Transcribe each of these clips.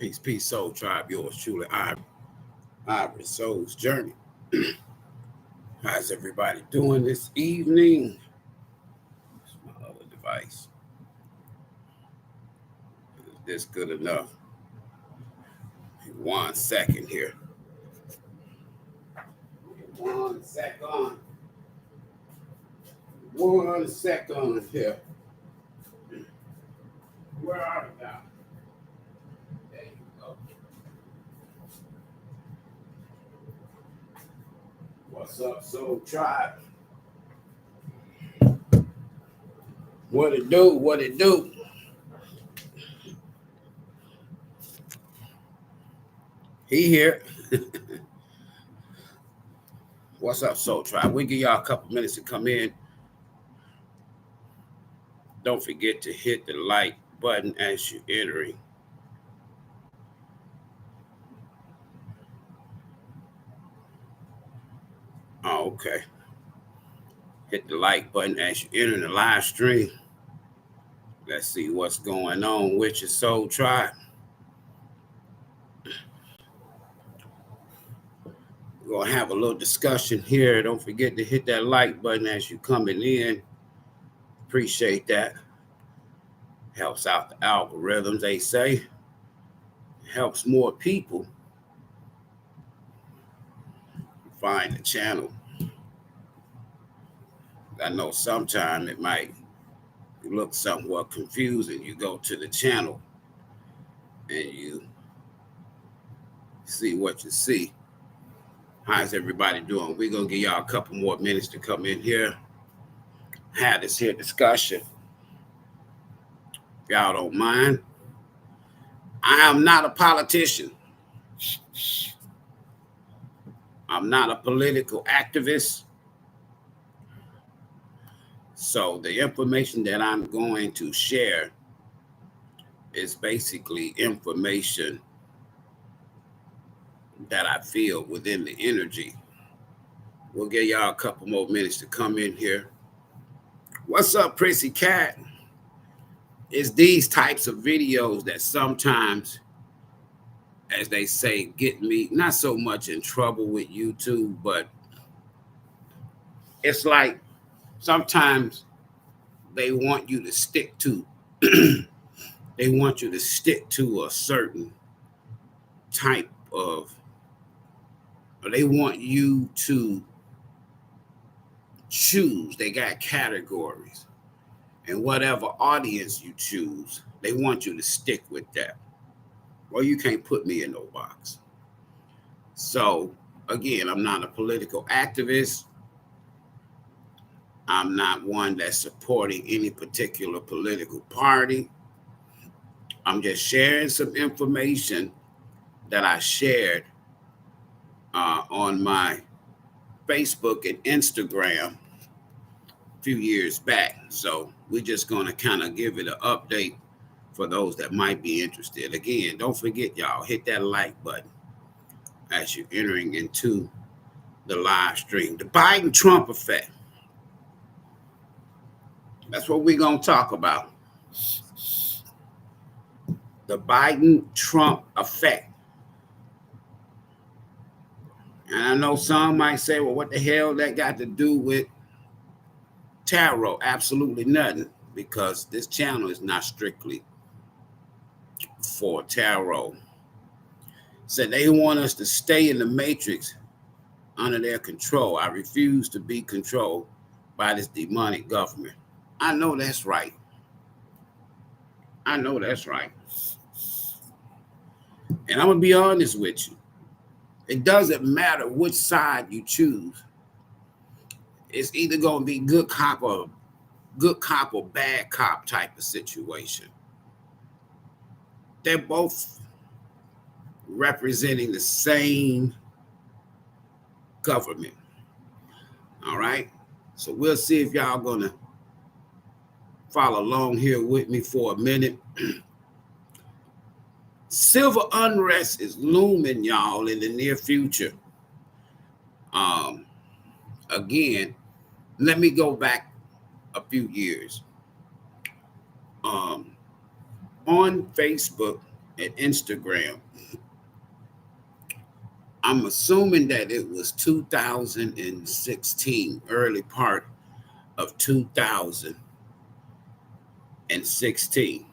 Peace, peace, soul tribe. Yours truly, IvorysSoulsJourney. How's everybody doing this evening? It's my other device. Is this good enough? 1 second here. 1 second. 1 second here. Where are we now? There you go. What's up, soul tribe? What it do? What it do? He here. What's up, soul tribe? We'll give y'all a couple minutes to come in. Don't forget to hit the like button as you're entering. Oh, okay. Hit the like button as you enter the live stream. Let's see what's going on with your soul tribe. We're going to have a little discussion here. Don't forget to hit that like button as you're coming in. Appreciate that. Helps out the algorithms, they say. Helps more people find the channel. I know sometimes it might look somewhat confusing. You go to the channel and you see what you see. How's everybody doing? We're going to give y'all a couple more minutes to come in here. Have this here discussion. If y'all don't mind. I am not a politician. I'm not a political activist. So the information that I'm going to share is basically information that I feel within the energy. We'll give y'all a couple more minutes to come in here. What's up, Prissy Cat? It's these types of videos that sometimes, as they say, get me not so much in trouble with YouTube, but it's like sometimes they want you to stick to they want you to stick to a certain type of, or they want you to choose. They got categories, and whatever audience you choose, they want you to stick with that. Well, you can't put me in no box. So again, I'm not a political activist. I'm not one that's supporting any particular political party. I'm just sharing some information that I shared on my Facebook and Instagram a few years back. So we're just going to kind of give it an update for those that might be interested. Again, don't forget, y'all, hit that like button as you're entering into the live stream. The Biden-Trump effect. That's what we're going to talk about. The Biden-Trump effect. And I know some might say, well, what the hell that got to do with tarot? Absolutely nothing, because this channel is not strictly for tarot. So they want us to stay in the matrix under their control. I refuse to be controlled by this demonic government. I know that's right. I know that's right. And I'm going to be honest with you. It doesn't matter which side you choose. It's either going to be good cop or bad cop type of situation. They're both representing the same government. All right? So we'll see if y'all going to follow along here with me for a minute. Civil unrest is looming, y'all, in the near future. Again, let me go back a few years. On Facebook, at Instagram. I'm assuming that it was 2016, early part of 2016,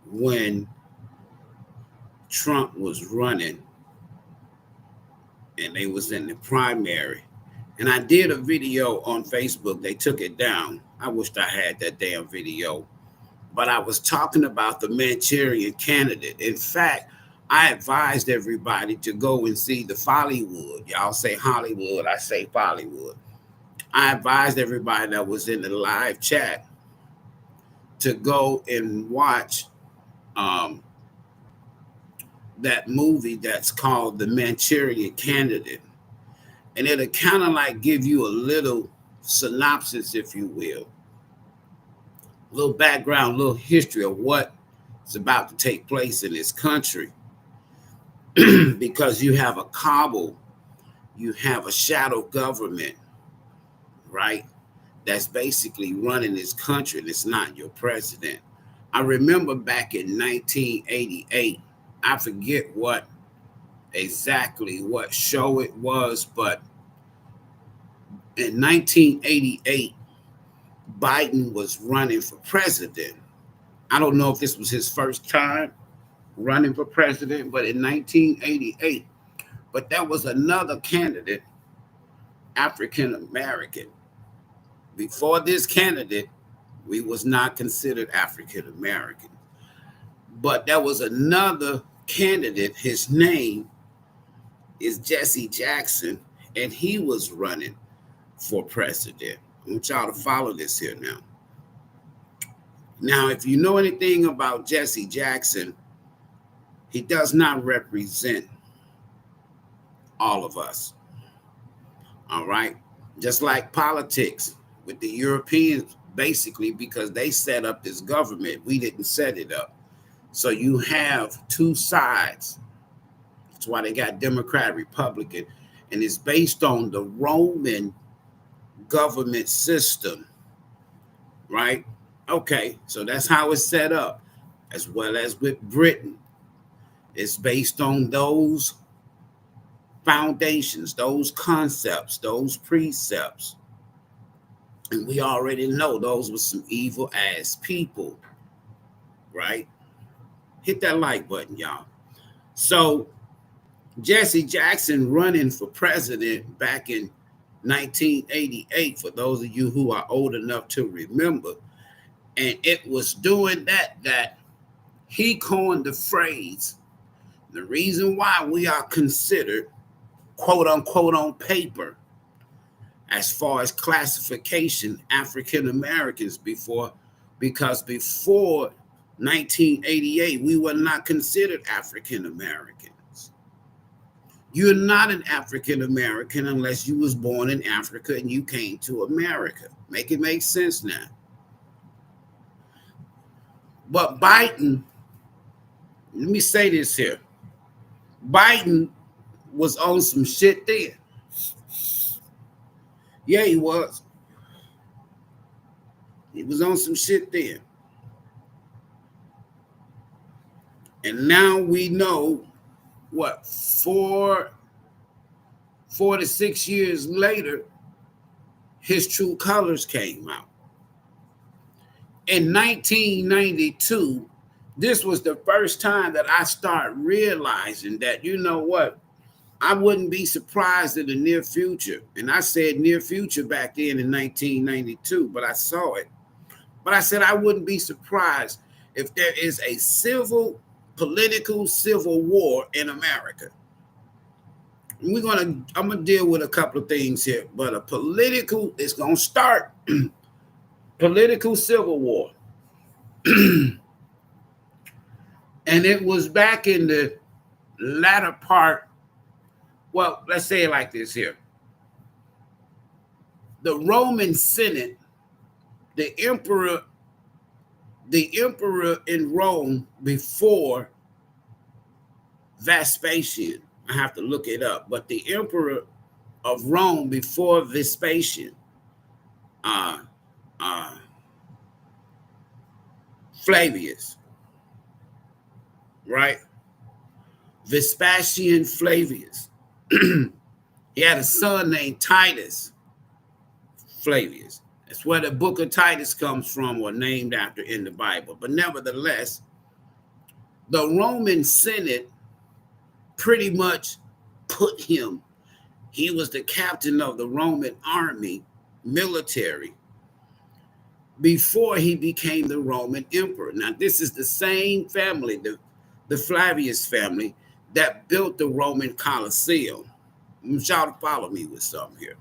when Trump was running and they was in the primary. And I did a video on Facebook. They took it down. I wished I had that damn video. But I was talking about the Manchurian Candidate. In fact, I advised everybody to go and see the Follywood. Y'all say Hollywood, I say Follywood. I advised everybody that was in the live chat to go and watch that movie that's called The Manchurian Candidate. And it'll kind of like give you a little synopsis, if you will, a little background, a little history of what is about to take place in this country. Because you have a cabal, you have a shadow government, right? That's basically running this country, and it's not your president. I remember back in 1988, I forget exactly what show it was, but in 1988, Biden was running for president. I don't know if this was his first time running for president, but in 1988, but there was another candidate, African American. Before this candidate, we was not considered African American. But there was another candidate, his name is Jesse Jackson, and he was running for president. I want y'all to follow this here now. Now, if you know anything about Jesse Jackson, he does not represent all of us. All right? Just like politics with the Europeans, basically, because they set up this government. We didn't set it up. So you have two sides. That's why they got Democrat, Republican. And it's based on the Roman government system, right? Okay, so that's how it's set up, as well as with Britain. It's based on those foundations, those concepts, those precepts. And we already know those were some evil ass people, right? Hit that like button, y'all. So Jesse Jackson running for president back in 1988, for those of you who are old enough to remember. And it was doing that he coined the phrase, the reason why we are considered, quote unquote, on paper, as far as classification, African Americans because before 1988, we were not considered African Americans. You're not an African American unless you was born in Africa and you came to America. Make it make sense now. But Biden, let me say this here. Biden was on some shit then. Yeah, he was. He was on some shit then. And now we know, what, 4 to 6 years later, his true colors came out. In 1992, this was the first time that I started realizing that, you know what, I wouldn't be surprised in the near future. And I said near future back then in 1992, but I saw it. But I said I wouldn't be surprised if there is a political civil war in America. And I'm gonna deal with a couple of things here, but it's gonna start political civil war. And it was back in the latter part. Well, let's say it like this here. The Roman Senate, the emperor in Rome before Vespasian, I have to look it up, but the emperor of Rome before Vespasian, Flavius, right? Vespasian Flavius. He had a son named Titus Flavius. That's where the book of Titus comes from, or named after in the Bible. But nevertheless, the Roman Senate pretty much put him, he was the captain of the Roman army, military, before he became the Roman emperor. Now, this is the same family, the Flavius family, that built the Roman Colosseum. I want y'all to follow me with something here.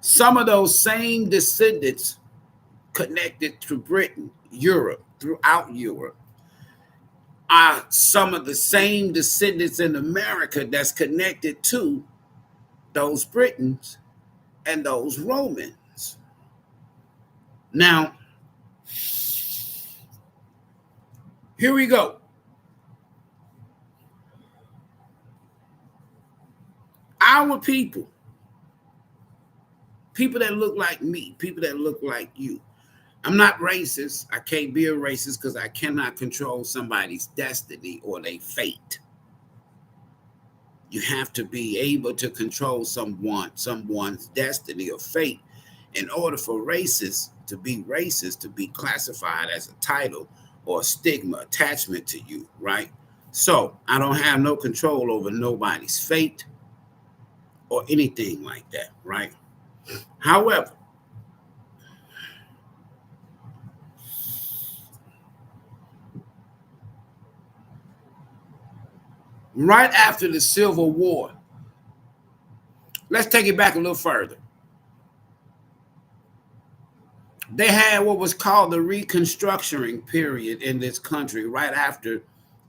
Some of those same descendants connected to Britain, Europe, throughout Europe, are some of the same descendants in America that's connected to those Britons and those Romans. Now, here we go. Our people that look like me, people that look like you. I'm not racist. I can't be a racist because I cannot control somebody's destiny or their fate. You have to be able to control someone's destiny or fate in order for racist to be classified as a title or a stigma attachment to you, right? So I don't have no control over nobody's fate or anything like that, right? However, right after the Civil War, let's take it back a little further. They had what was called the Reconstruction period in this country right after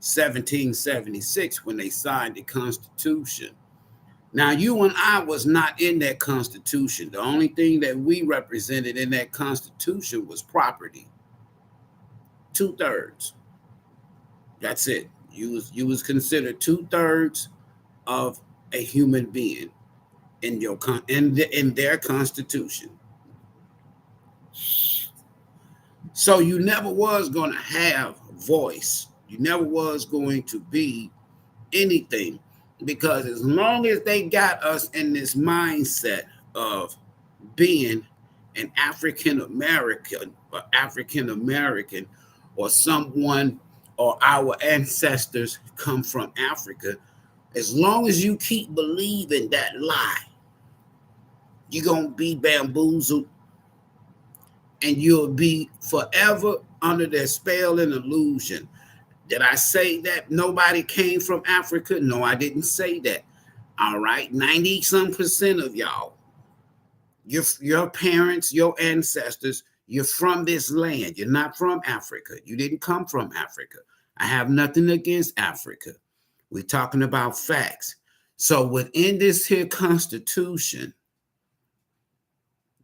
1776 when they signed the Constitution. Now, you and I was not in that Constitution. The only thing that we represented in that Constitution was property. 2/3. That's it. You was considered 2/3 of a human being in their Constitution. So you never was going to have voice. You never was going to be anything, because as long as they got us in this mindset of being an African American or someone, or our ancestors come from Africa, as long as you keep believing that lie, you're going to be bamboozled and you'll be forever under their spell and illusion. Did I say that nobody came from Africa? No, I didn't say that. All right, 90-some% of y'all, your parents, your ancestors, you're from this land. You're not from Africa. You didn't come from Africa. I have nothing against Africa. We're talking about facts. So within this here Constitution,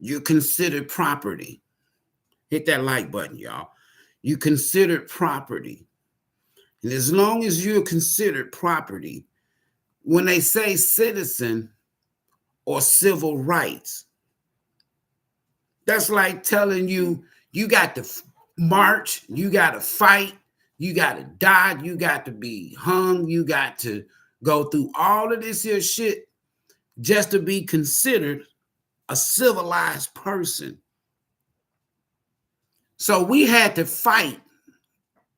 you're considered property. Hit that like button, y'all. You considered property. And as long as you're considered property, when they say citizen or civil rights, that's like telling you, you got to march, you got to fight, you got to die, you got to be hung, you got to go through all of this here shit just to be considered a civilized person. So we had to fight.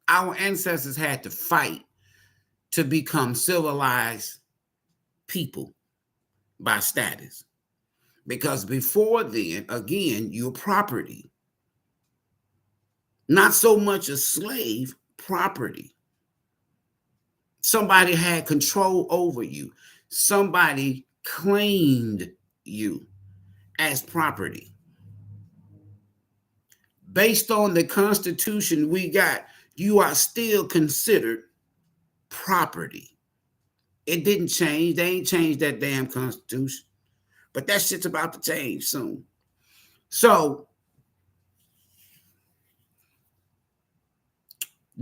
Our ancestors had to fight to become civilized people by status. Because before then, again, you're property. Not so much a slave, property. Somebody had control over you. Somebody claimed you as property. Based on the Constitution we got, you are still considered property. It didn't change. They ain't changed that damn Constitution. But that shit's about to change soon. So,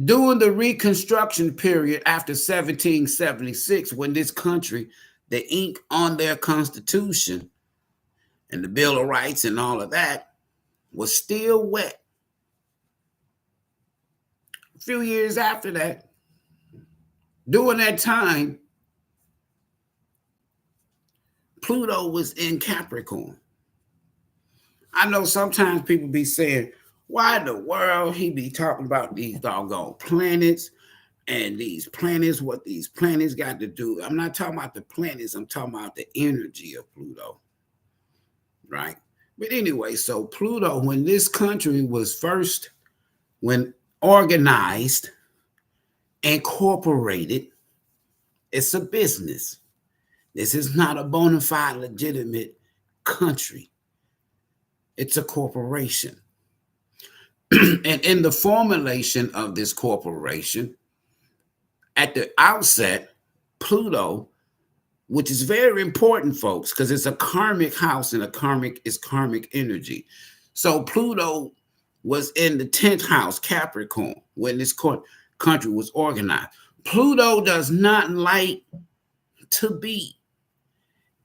during the Reconstruction period after 1776, when this country, the ink on their Constitution and the Bill of Rights and all of that was still wet. A few years after that, During that time, Pluto was in Capricorn. I know sometimes people be saying, why in the world he be talking about these doggone planets and these planets, what these planets got to do? I'm not talking about the planets, I'm talking about the energy of Pluto, right? But anyway, so Pluto, when this country was first, when organized, incorporated, it's a business. This is not a bona fide, legitimate country. It's a corporation. And in the formulation of this corporation, at the outset, Pluto, which is very important, folks, because it's a karmic house and a karmic is karmic energy. So Pluto was in the 10th house, Capricorn, when this country was organized. Pluto does not like to be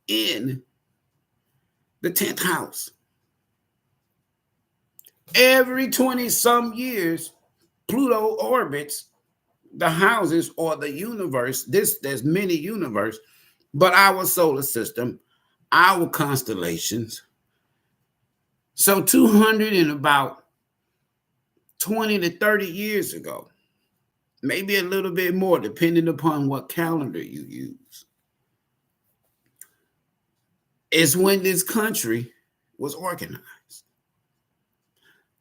in the 10th house. Every 20 some years, Pluto orbits the houses or the universe. There's many universe, but our solar system, our constellations. So 200 and about 20 to 30 years ago, maybe a little bit more, depending upon what calendar you use, is when this country was organized.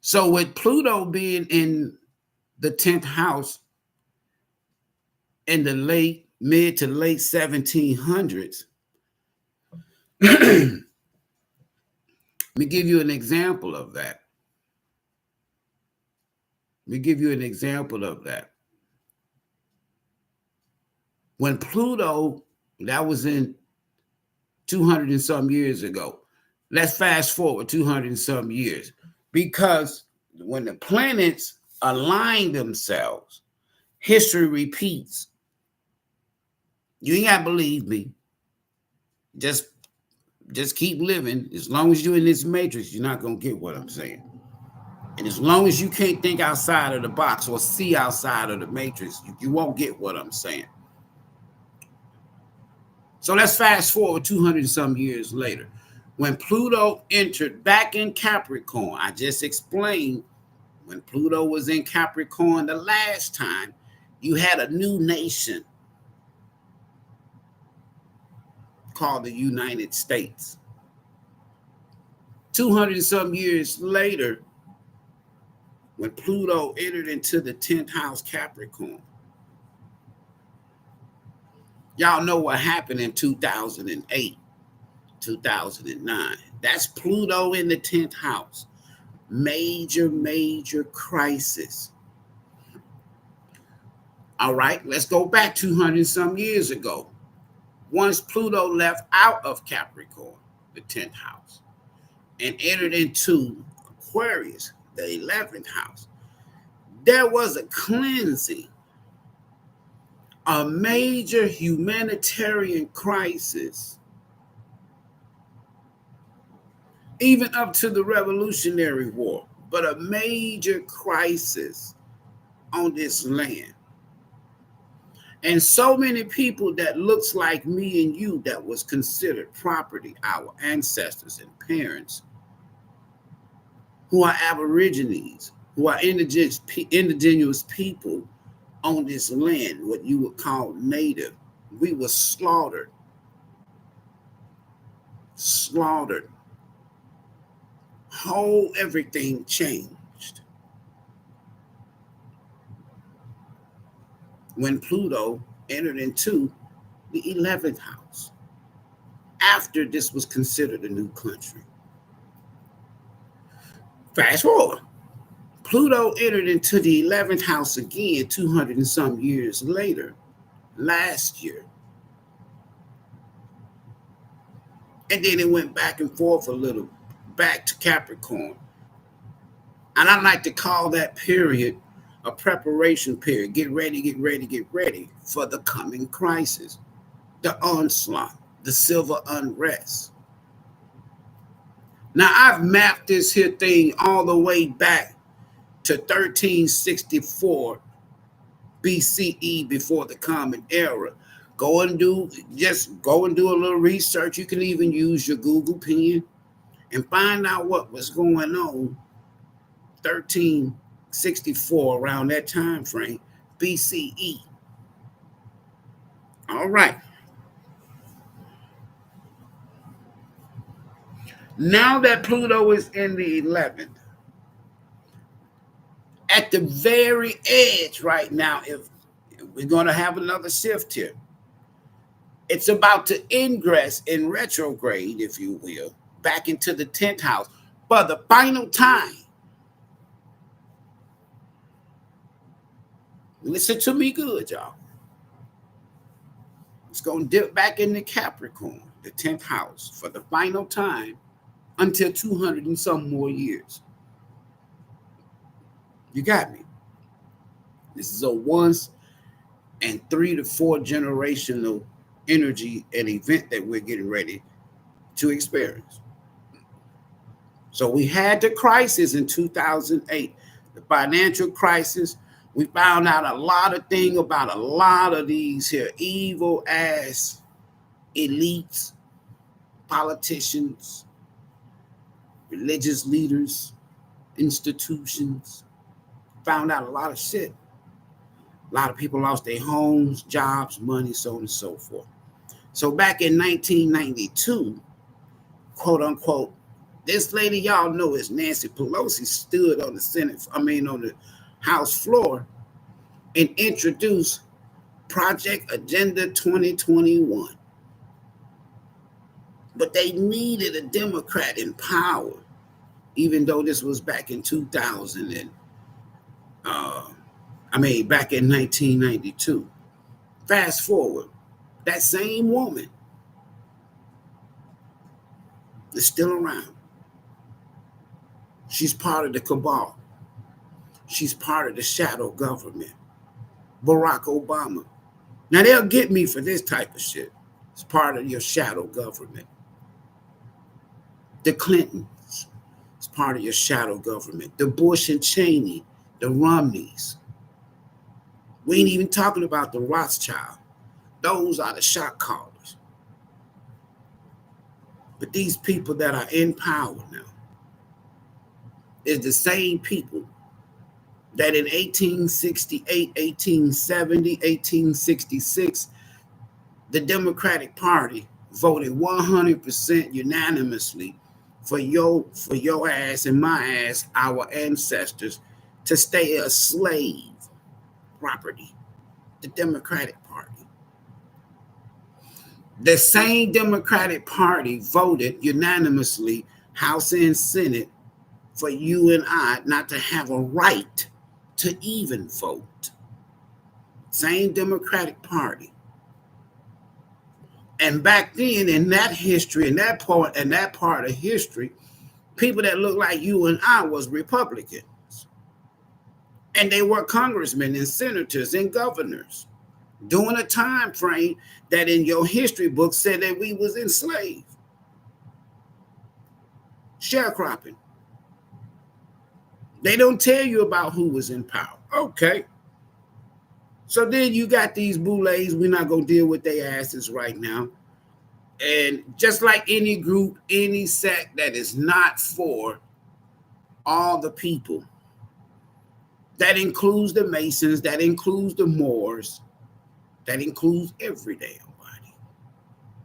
So with Pluto being in the 10th house in the mid to late 1700s, let me give you an example of that. When Pluto, that was in 200 and some years ago. Let's fast forward 200 and some years. Because when the planets align themselves, history repeats. You ain't got to believe me. Just keep living. As long as you're in this matrix, you're not going to get what I'm saying. And as long as you can't think outside of the box or see outside of the matrix, you won't get what I'm saying. So let's fast forward 200 and some years later. When Pluto entered back in Capricorn, I just explained when Pluto was in Capricorn the last time, you had a new nation called the United States. 200 and some years later, when Pluto entered into the 10th house Capricorn, y'all know what happened in 2008, 2009. That's Pluto in the 10th house. Major crisis. All right, let's go back 200 some years ago. Once Pluto left out of Capricorn, the 10th house, and entered into Aquarius, the 11th house, there was a cleansing, a major humanitarian crisis, even up to the Revolutionary War, but a major crisis on this land. And so many people that looks like me and you that was considered property, our ancestors and parents, who are aborigines, who are indigenous people on this land, what you would call native, we were slaughtered. Whole everything changed when Pluto entered into the 11th house, after this was considered a new country. Fast forward, Pluto entered into the 11th house again 200 and some years later, last year. And then it went back and forth a little, back to Capricorn. And I like to call that period a preparation period. Get ready for the coming crisis, the onslaught, the civil unrest. Now, I've mapped this here thing all the way back to 1364 BCE, before the Common Era. Go and do a little research. You can even use your Google pen and find out what was going on 1364, around that time frame, BCE. All right. Now that Pluto is in the 11th, at the very edge right now, if we're going to have another shift here, it's about to ingress in retrograde, if you will, back into the 10th house for the final time. Listen to me good, y'all. It's going to dip back into Capricorn, the 10th house, for the final time until 200 and some more years. You got me? This is a once and 3 to 4 generational energy and event that we're getting ready to experience. So we had the crisis in 2008, the financial crisis. We found out a lot of things about a lot of these here evil ass elites, politicians, religious leaders, institutions. Found out a lot of shit. A lot of people lost their homes, jobs, money, so on and so forth. So back in 1992, quote unquote, this lady y'all know is Nancy Pelosi stood on the House floor and introduced Project Agenda 2021. But they needed a Democrat in power, even though this was back in 2000 and back in 1992. Fast forward, that same woman is still around. She's part of the cabal. She's part of the shadow government. Barack Obama. Now they'll get me for this type of shit. It's part of your shadow government. The Clintons. It's part of your shadow government. The Bush and Cheney. The Romneys. We ain't even talking about the Rothschild. Those are the shot callers. But these people that are in power now is the same people that in 1868, 1870, 1866, the Democratic Party voted 100% unanimously for your ass and my ass, our ancestors, to stay a slave property. The Democratic Party. The same Democratic Party voted unanimously, House and Senate, for you and I not to have a right to even vote. Same Democratic Party. And back then, in that history, in that part of history, people that looked like you and I was Republicans. And they were congressmen and senators and governors during a time frame that in your history book said that we was enslaved. Sharecropping. They don't tell you about who was in power. Okay. So then you got these boulets. We're not going to deal with their asses right now. And just like any group, any sect that is not for all the people, that includes the Masons, that includes the Moors, that includes every damn body.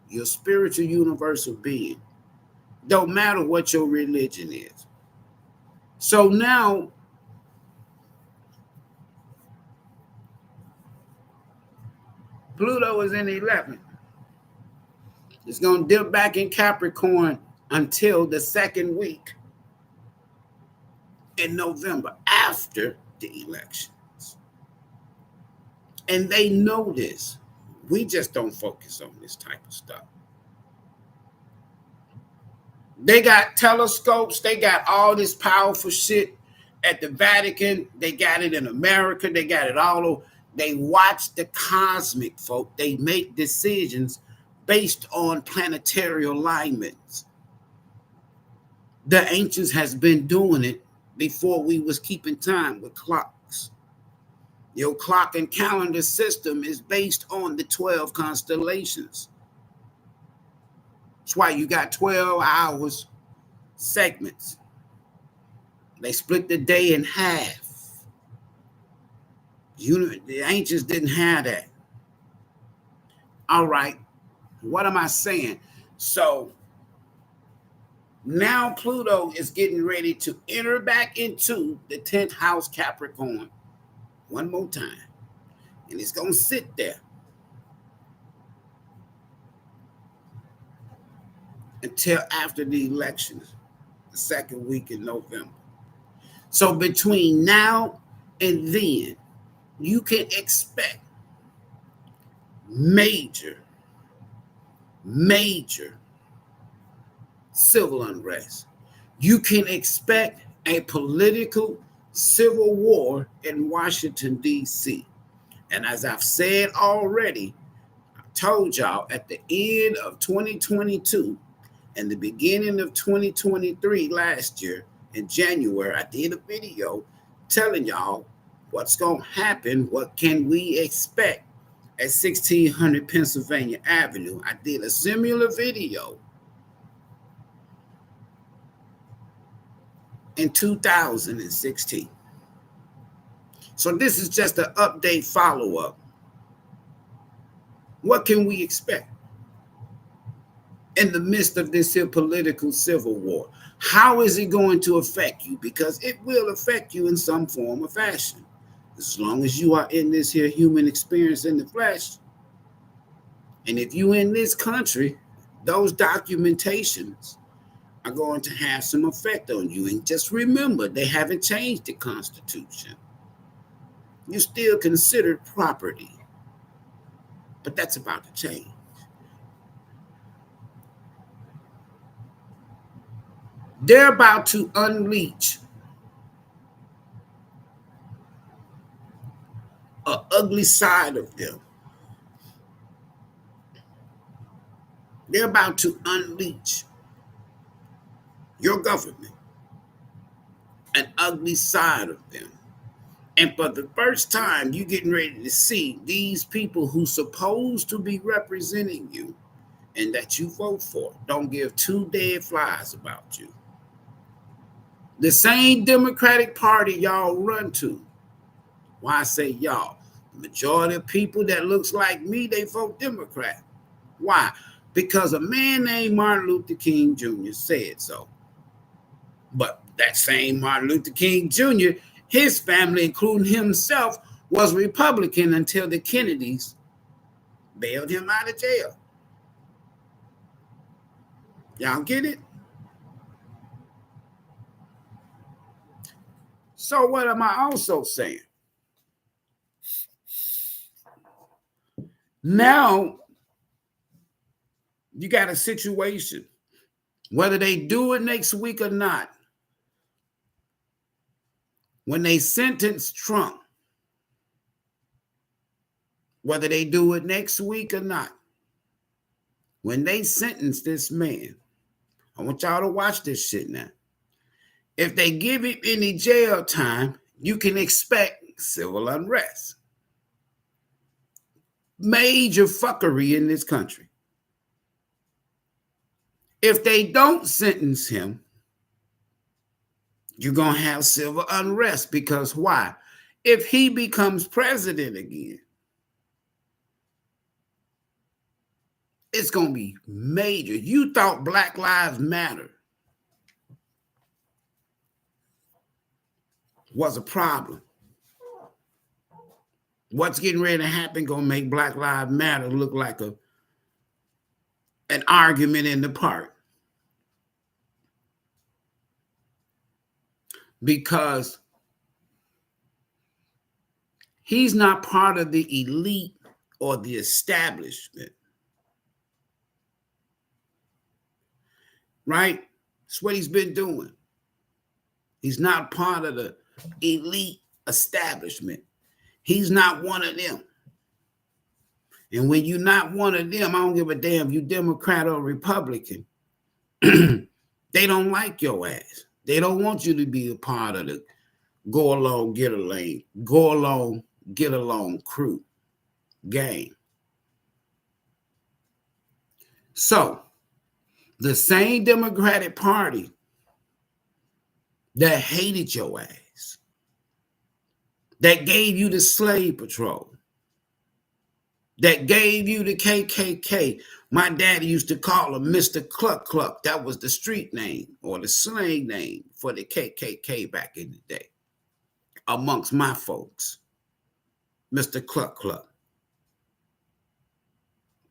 Your spiritual universal being. Don't matter what your religion is. So now, Pluto is in the 11th. It's going to dip back in Capricorn until the second week in November, after the elections. And they know this. We just don't focus on this type of stuff. They got telescopes. They got all this powerful shit at the Vatican. They got it in America. They got it all over. They watch the cosmic folk. They make decisions based on planetary alignments. The ancients has been doing it before we was keeping time with clocks. Your clock and calendar system is based on the 12 constellations. That's why you got 12 hours segments. They split the day in half. The ancients didn't have that. All right. What am I saying? So now Pluto is getting ready to enter back into the 10th house Capricorn one more time. And it's going to sit there until after the elections, the second week in November. So between now and then, you can expect major civil unrest. You can expect a political civil war in Washington, D.C. And as I've said already, I told y'all at the end of 2022 and the beginning of 2023 last year in January, I did a video telling y'all what's going to happen, what can we expect at 1600 Pennsylvania Avenue. I did a similar video in 2016. So this is just an update follow-up. What can we expect in the midst of this here political civil war? How is it going to affect you? Because it will affect you in some form or fashion. As long as you are in this here human experience in the flesh. And if you're in this country, those documentations are going to have some effect on you. And just remember, they haven't changed the Constitution. You're still considered property. But that's about to change. They're about to unleash an ugly side of them. They're about to unleash your government, an ugly side of them. And for the first time, you're getting ready to see these people who's supposed to be representing you and that you vote for don't give two dead flies about you. The same Democratic Party y'all run to. Why I say y'all? The majority of people that looks like me, they vote Democrat. Why? Because a man named Martin Luther King Jr. said so. But that same Martin Luther King Jr., his family, including himself, was Republican until the Kennedys bailed him out of jail. Y'all get it? So what am I also saying? Now, you got a situation, whether they do it next week or not, when they sentence Trump, whether they do it next week or not, when they sentence this man, I want y'all to watch this shit now. If they give him any jail time, you can expect civil unrest. Major fuckery in this country. If they don't sentence him, you're going to have civil unrest. Because why? If he becomes president again, it's going to be major. You thought Black Lives Matter was a problem. What's getting ready to happen going to make Black Lives Matter look like an argument in the park. Because he's not part of the elite or the establishment. Right? That's what he's been doing. He's not part of the elite establishment. He's not one of them. And when you're not one of them, I don't give a damn if you Democrat or Republican. They don't like your ass. They don't want you to be a part of the go along, get a lane, go along get along crew, gang. So the same Democratic Party that hated your ass, that gave you the slave patrol, that gave you the KKK. My daddy used to call him Mr. Cluck Cluck. That was the street name or the slang name for the KKK back in the day. Amongst my folks, Mr. Cluck Cluck.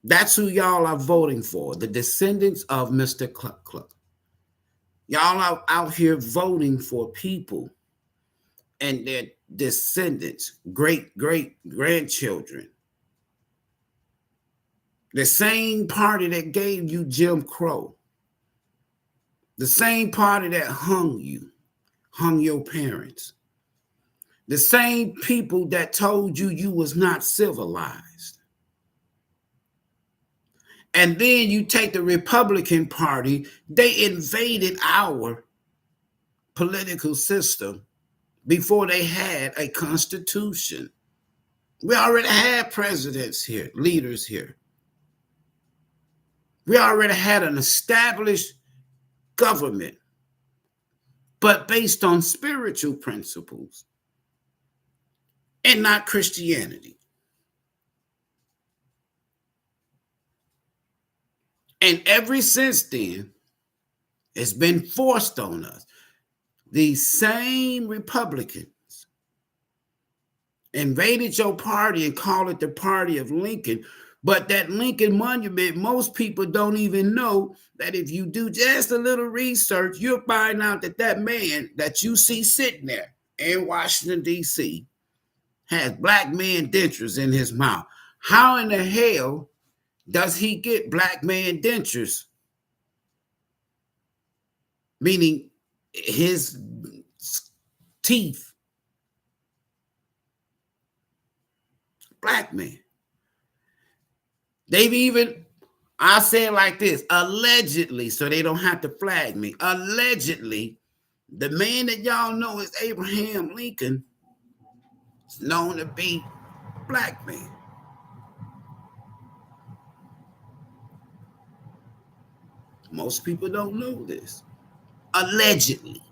That's who y'all are voting for, the descendants of Mr. Cluck Cluck. Y'all are out here voting for people and their descendants, great-great-grandchildren. The same party that gave you Jim Crow. The same party that hung you, hung your parents. The same people that told you you was not civilized. And then you take the Republican Party, they invaded our political system before they had a constitution. We already had presidents here, leaders here. We already had an established government, but based on spiritual principles and not Christianity. And ever since then, it's been forced on us. These same Republicans invaded your party and called it the Party of Lincoln. But that Lincoln Monument, most people don't even know that if you do just a little research, you'll find out that that man that you see sitting there in Washington, D.C., has black man dentures in his mouth. How in the hell does he get black man dentures? Meaning his teeth. Black man. They've even, I say it like this, allegedly, so they don't have to flag me. Allegedly, the man that y'all know is Abraham Lincoln is known to be black man. Most people don't know this. Allegedly.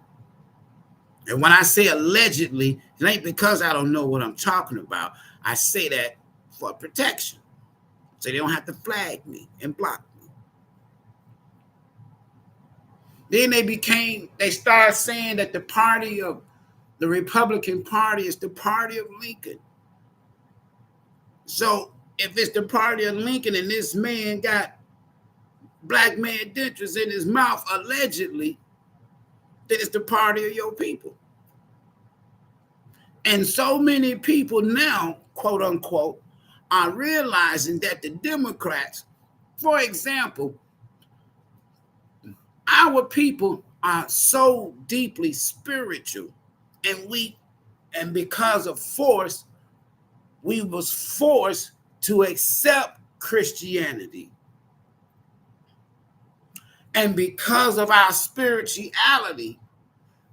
And when I say allegedly, it ain't because I don't know what I'm talking about. I say that for protection. So they don't have to flag me and block me. Then they started saying that the Republican Party is the party of Lincoln. So if it's the party of Lincoln and this man got black man dentures in his mouth, allegedly, then it's the party of your people. And so many people now, quote unquote, are realizing that the Democrats, for example, our people are so deeply spiritual, and because of force, we was forced to accept Christianity. And because of our spirituality,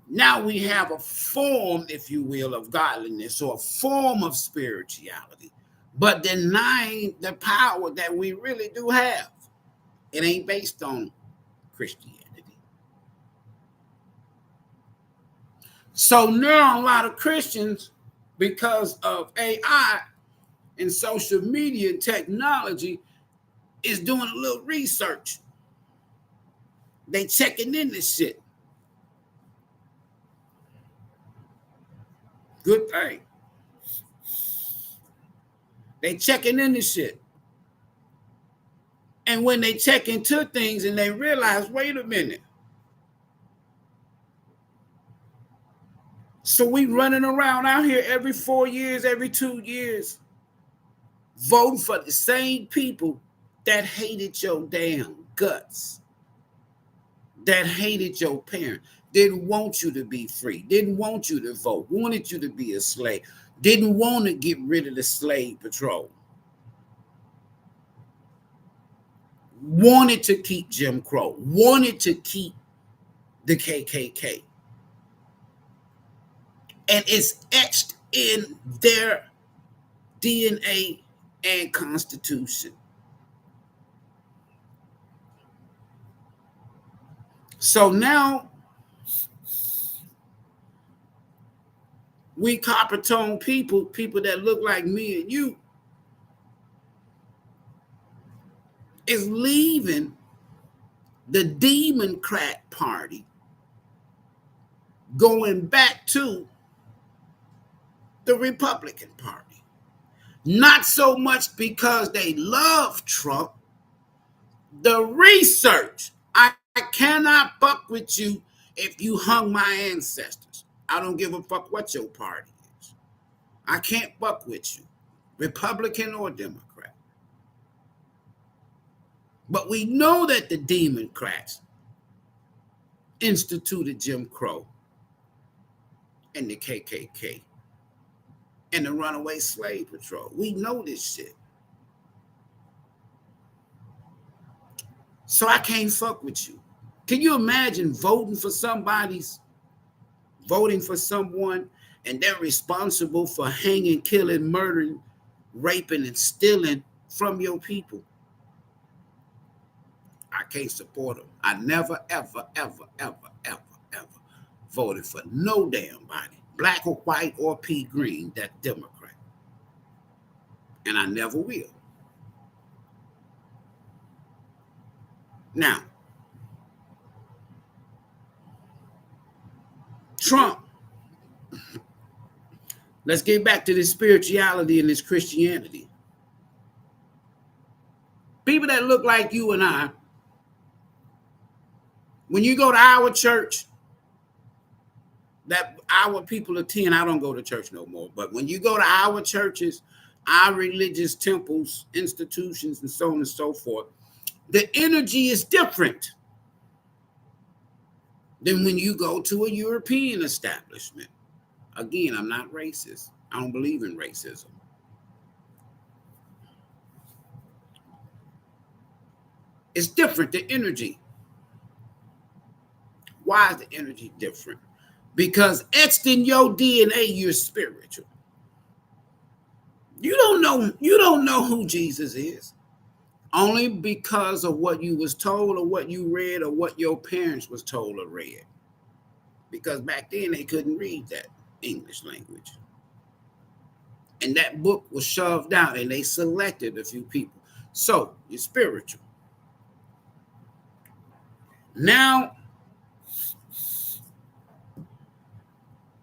now we have a form, if you will, of godliness or a form of spirituality, but denying the power that we really do have. It ain't based on Christianity. So now a lot of Christians, because of AI and social media and technology, is doing a little research. They checking in this shit. Good thing. They checking in this shit. And when they check into things and they realize, wait a minute. So we running around out here every 4 years, every 2 years, voting for the same people that hated your damn guts, that hated your parents, didn't want you to be free, didn't want you to vote, wanted you to be a slave, didn't want to get rid of the slave patrol, wanted to keep Jim Crow, wanted to keep the KKK. And it's etched in their DNA, and Constitution. So now we copper tone people that look like me and you, is leaving the Democrat Party, going back to the Republican Party. Not so much because they love Trump. The research, I cannot fuck with you if you hung my ancestors. I don't give a fuck what your party is. I can't fuck with you, Republican or Democrat. But we know that the Democrats instituted Jim Crow and the KKK and the Runaway Slave Patrol. We know this shit. So I can't fuck with you. Can you imagine voting for someone, and they're responsible for hanging, killing, murdering, raping, and stealing from your people? I can't support them. I never, ever, ever, ever, ever, ever voted for no damn body, black or white or pea green, that Democrat. And I never will. Now, Trump. Let's get back to this spirituality and this Christianity. People that look like you and I, when you go to our church, that our people attend, I don't go to church no more, but when you go to our churches, our religious temples, institutions, and so on and so forth, the energy is different than when you go to a European establishment. Again, I'm not racist. I don't believe in racism. It's different, the energy. Why is the energy different? Because etched in your DNA, you're spiritual. You don't know who Jesus is. Only because of what you was told or what you read or what your parents was told or read. Because back then they couldn't read that English language. And that book was shoved out and they selected a few people. So you're spiritual. Now,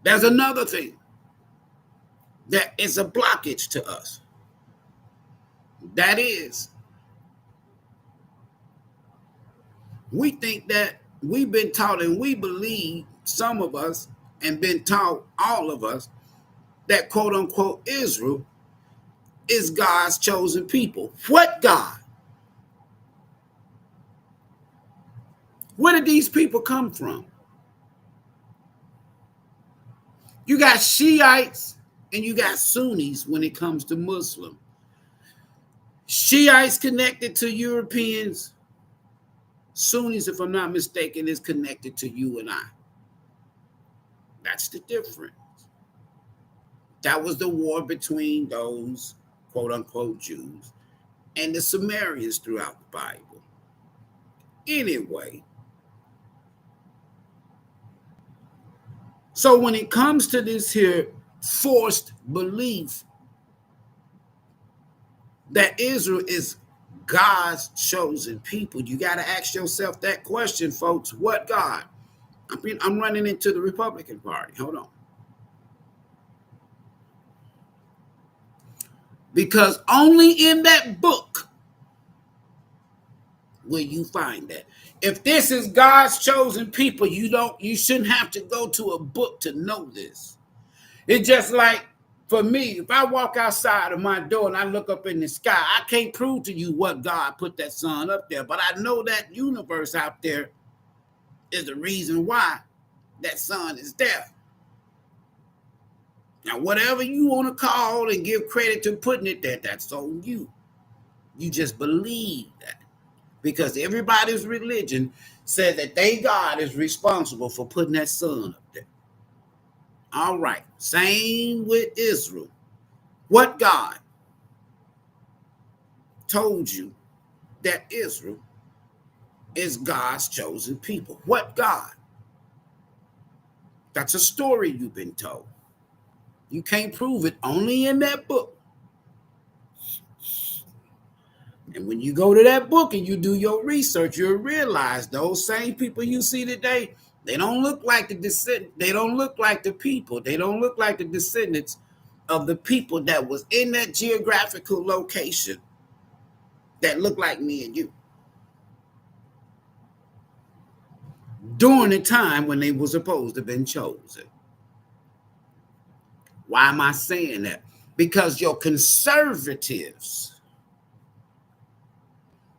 there's another thing that is a blockage to us. That is, we think that we've been taught, and we believe, some of us, and been taught, all of us, that quote unquote Israel is God's chosen people. What God? Where did these people come from? You got Shiites and you got Sunnis when it comes to Muslim. Shiites connected to Europeans. Sunnis, if I'm not mistaken, is connected to you and I. That's the difference. That was the war between those quote unquote Jews and the Sumerians throughout the Bible. Anyway, so when it comes to this here forced belief that Israel is God's chosen people, you got to ask yourself that question, folks. What God? I'm running into the Republican Party. Hold on. Because only in that book will you find that. If this is God's chosen people, you shouldn't have to go to a book to know this. It's just like, for me, if I walk outside of my door and I look up in the sky, I can't prove to you what God put that sun up there, but I know that universe out there is the reason why that sun is there. Now, whatever you want to call and give credit to putting it there, that's on you. You just believe that. Because everybody's religion says that they God is responsible for putting that sun up there. All right. Same with Israel. What God? told you that Israel is God's chosen people. What God? That's a story you've been told. You can't prove it, only in that book. And when you go to that book and you do your research, you'll realize those same people you see today, they don't look like the descendants. They don't look like the people. They don't look like the descendants of the people that was in that geographical location that look like me and you during the time when they were supposed to have been chosen. Why am I saying that? Because your conservatives,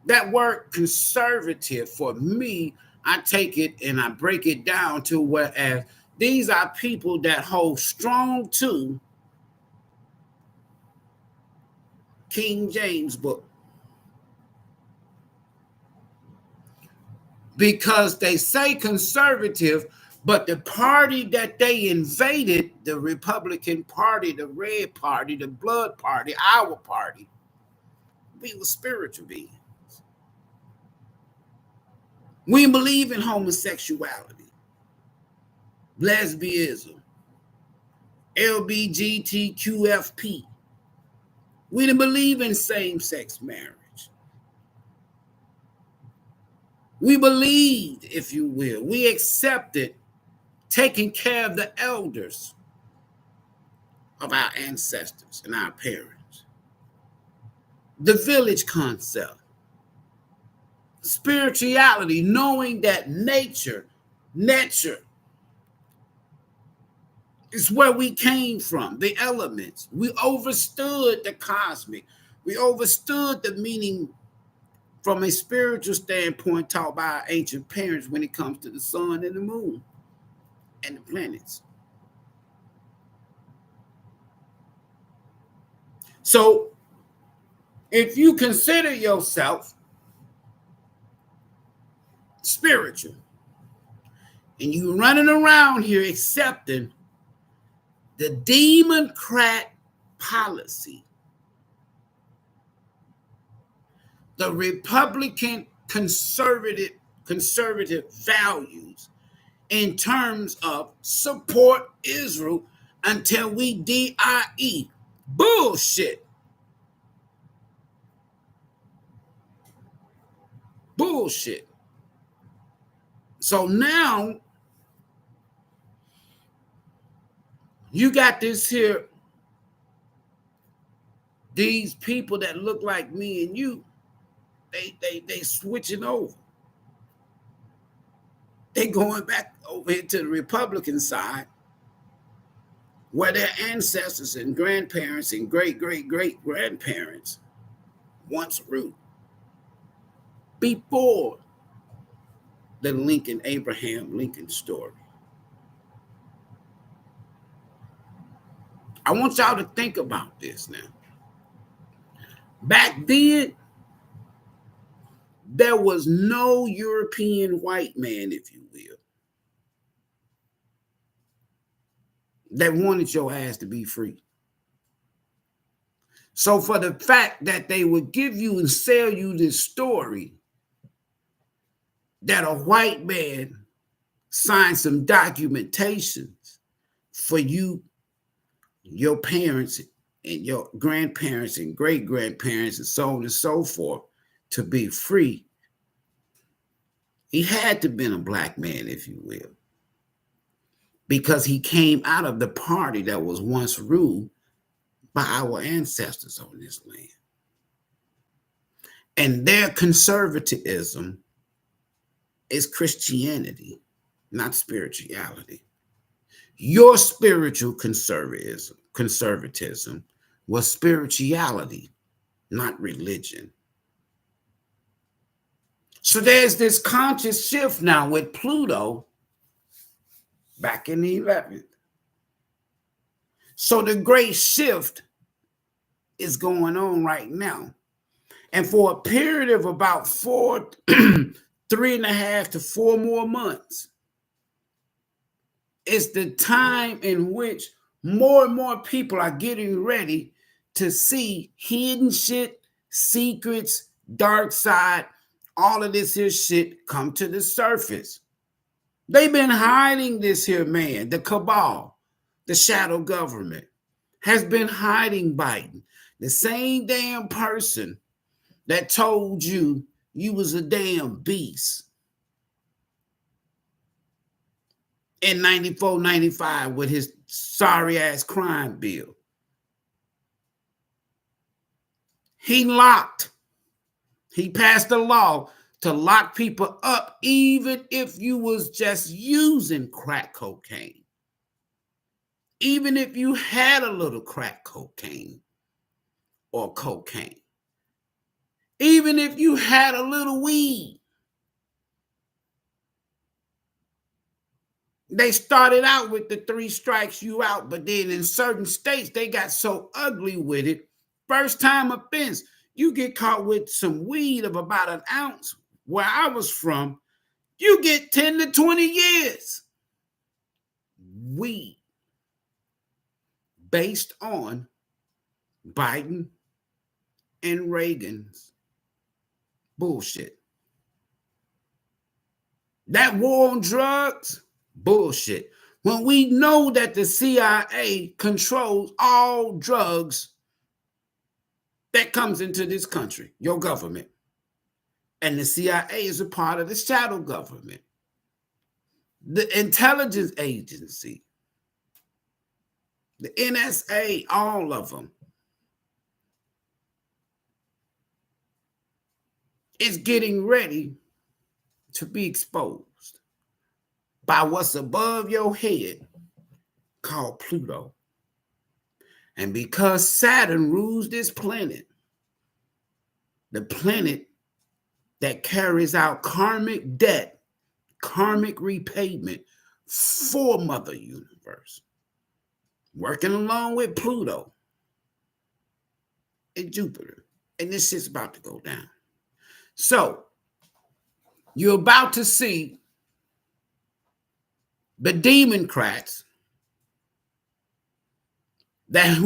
that word conservative for me, I take it and I break it down to whereas these are people that hold strong to King James book. Because they say conservative, but the party that they invaded, the Republican Party, the Red Party, the Blood Party, our party, we were spiritual beings. We believe in homosexuality, lesbianism, LBGTQFP. We didn't believe in same-sex marriage. We believed, if you will, we accepted taking care of the elders of our ancestors and our parents. The village concept. Spirituality, knowing that nature is where we came from, the elements. We understood the cosmic. We understood the meaning from a spiritual standpoint taught by our ancient parents when it comes to the sun and the moon and the planets. So if you consider yourself spiritual and you running around here accepting the Democrat policy, the Republican conservative values in terms of support Israel until we DIE. Bullshit. Bullshit. So now you got this here, these people that look like me and you, they switching over. They going back over here to the Republican side where their ancestors and grandparents and great-great-great-grandparents once ruled before the Abraham Lincoln story. I want y'all to think about this now. Back then, there was no European white man, if you will, that wanted your ass to be free. So for the fact that they would give you and sell you this story that a white man signed some documentations for you, your parents and your grandparents and great-grandparents and so on and so forth to be free, he had to have been a black man, if you will, because he came out of the party that was once ruled by our ancestors on this land. And their conservatism is Christianity, not spirituality. Your spiritual conservatism was spirituality, not religion. So there's this conscious shift now with Pluto back in the 11th. So the great shift is going on right now. And for a period of about 3.5 to 4 more months, it's the time in which more and more people are getting ready to see hidden shit, secrets, dark side, all of this here shit come to the surface. They've been hiding this here man, the cabal, the shadow government, has been hiding Biden. The same damn person that told you you was a damn beast in 94, 95 with his sorry ass crime bill. He passed a law to lock people up even if you was just using crack cocaine. Even if you had a little crack cocaine or cocaine. Even if you had a little weed. They started out with the 3 strikes you out, but then in certain states, they got so ugly with it. First time offense, you get caught with some weed of about an ounce. Where I was from, you get 10 to 20 years. Weed. Based on Biden and Reagan's bullshit. That war on drugs, bullshit. When we know that the CIA controls all drugs that comes into this country, your government. And the CIA is a part of the shadow government. The intelligence agency, the NSA, all of them. Is getting ready to be exposed by what's above your head called Pluto. And because Saturn rules this planet, the planet that carries out karmic debt, karmic repayment for Mother Universe, working along with Pluto and Jupiter. And this shit's about to go down. So, you're about to see the Democrats that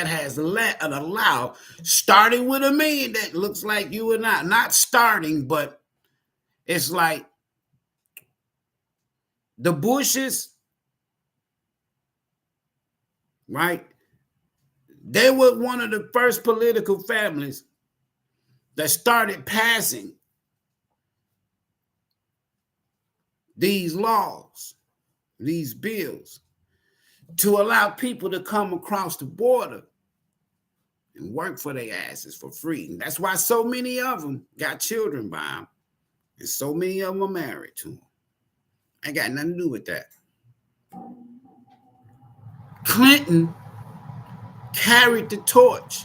has allowed, starting with a man that looks like you and I, not starting, but it's like the Bushes, right? They were one of the first political families that started passing these laws, these bills, to allow people to come across the border and work for their asses for free. And that's why so many of them got children by them, and so many of them are married to them. I got nothing to do with that. Clinton carried the torch.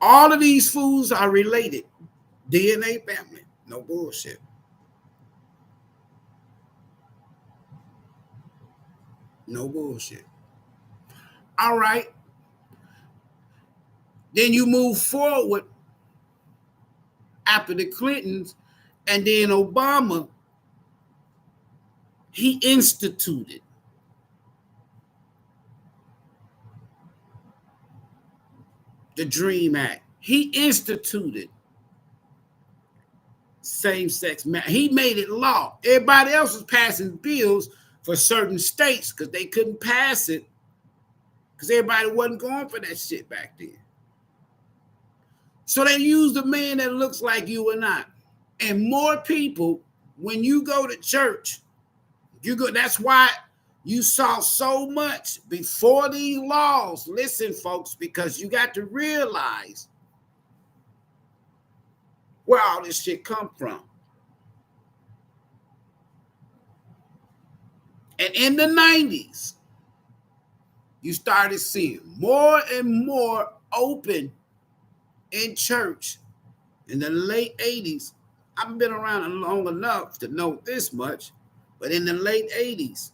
All of these fools are related. DNA family. No bullshit. No bullshit. All right. Then you move forward after the Clintons, and then Obama, he instituted the DREAM Act. He instituted same-sex marriage. He made it law. Everybody else was passing bills for certain states because they couldn't pass it because everybody wasn't going for that shit back then. So they used a man that looks like you and I. And more people, when you go to church, that's why you saw so much before these laws. Listen, folks, because you got to realize where all this shit come from. And in the 90s, you started seeing more and more open in church. In the late 80s, I've been around long enough to know this much, but in the late 80s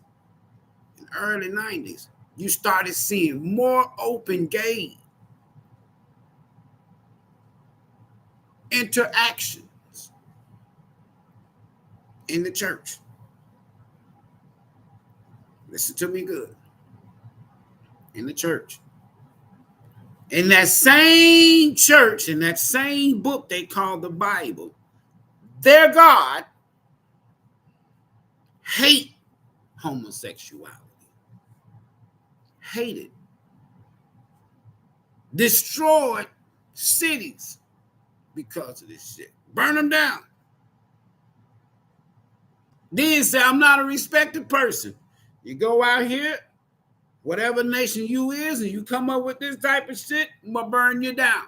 and early 90s, you started seeing more open gay interactions in the church. Listen to me good. In the church. In that same church, in that same book they call the Bible, their God hate homosexuality. Hated. Destroyed cities because of this shit. Burn them down. Then say, I'm not a respected person. You go out here, whatever nation you is, and you come up with this type of shit, I'm gonna burn you down.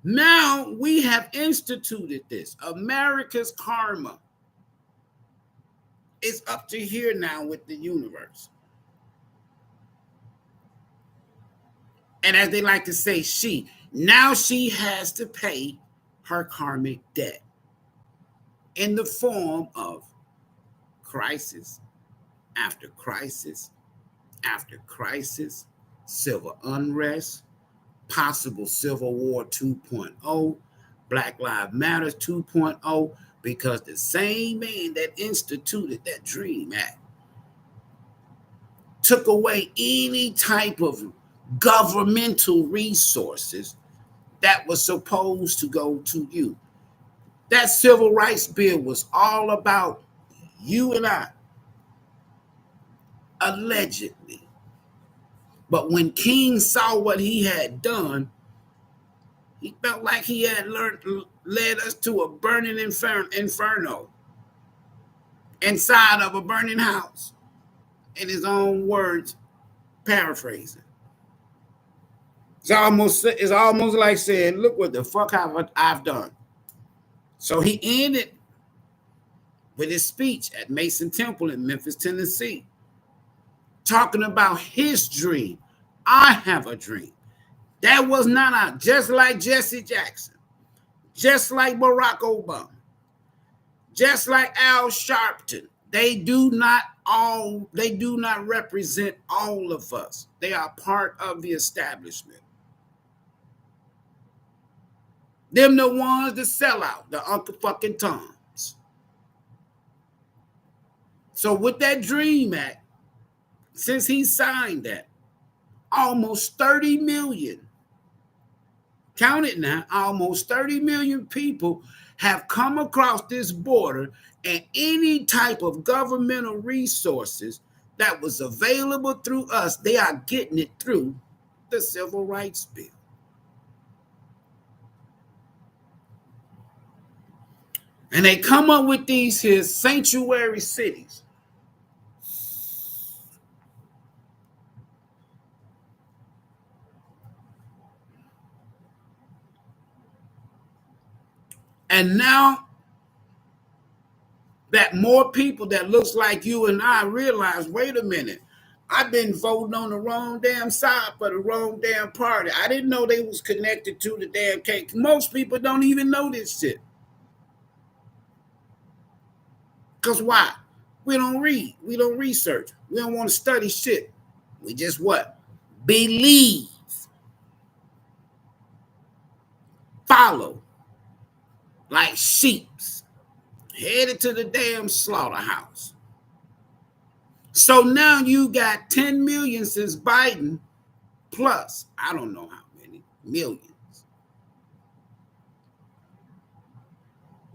Now we have instituted this. America's karma is up to here now with the universe. And as they like to say, she has to pay her karmic debt in the form of crisis after crisis after crisis, civil unrest, possible Civil War 2.0, Black Lives Matter 2.0, because the same man that instituted that Dream Act took away any type of governmental resources that was supposed to go to you. That civil rights bill was all about you and I, allegedly. But when King saw what he had done, he felt like he had led us to a burning inferno inside of a burning house. In his own words, paraphrasing. It's almost like saying, look what the fuck I've done. So he ended with his speech at Mason Temple in Memphis, Tennessee, talking about his dream. I have a dream. That was not just like Jesse Jackson, just like Barack Obama, just like Al Sharpton. They do not represent all of us. They are part of the establishment. Them the ones that sell out, the Uncle fucking Toms. So with that Dream Act, since he signed that, almost 30 million, count it now, almost 30 million people have come across this border, and any type of governmental resources that was available through us, they are getting it through the Civil Rights Bill. And they come up with these here sanctuary cities. And now that more people that looks like you and I realize, wait a minute, I've been voting on the wrong damn side for the wrong damn party. I didn't know they was connected to the damn cake. Most people don't even know this shit. Because why? We don't read. We don't research. We don't want to study shit. We just what? Believe. Follow. Like sheeps. Headed to the damn slaughterhouse. So now you got 10 million since Biden, plus, I don't know how many, millions.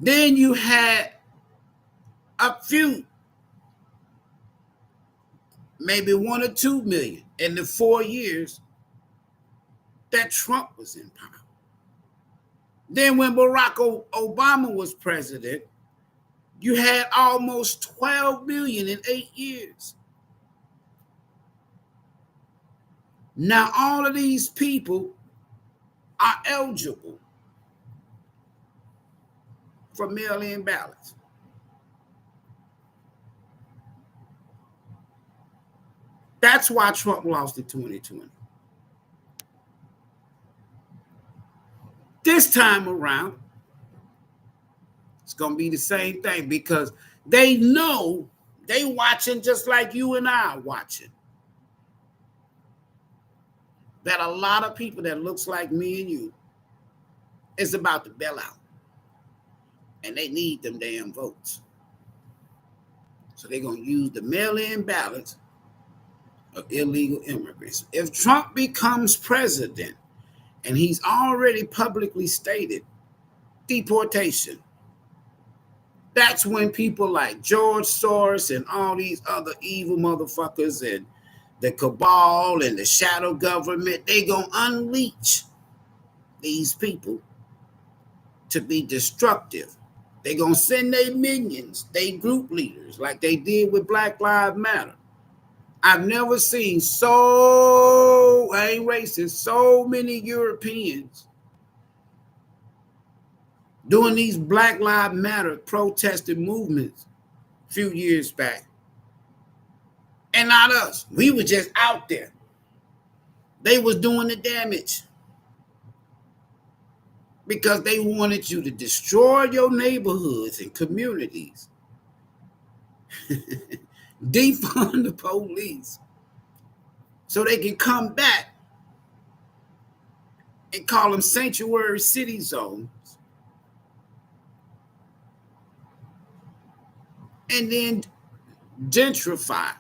Then you had a few, maybe 1 or 2 million in the 4 years that Trump was in power. Then when Barack Obama was president, you had almost 12 million in 8 years. Now all of these people are eligible for mail-in ballots. That's why Trump lost in 2020. This time around, it's going to be the same thing, because they know they watching just like you and I are watching. That a lot of people that looks like me and you is about to bail out. And they need them damn votes. So they're going to use the mail-in ballots of illegal immigrants. If Trump becomes president, and he's already publicly stated deportation, that's when people like George Soros and all these other evil motherfuckers and the cabal and the shadow government, they gonna unleash these people to be destructive. They gonna send their minions, they group leaders, like they did with Black Lives Matter. I've never seen I ain't racist, so many Europeans doing these Black Lives Matter protesting movements a few years back. And not us. We were just out there. They was doing the damage because they wanted you to destroy your neighborhoods and communities, defund the police, so they can come back and call them sanctuary city zones, and then gentrify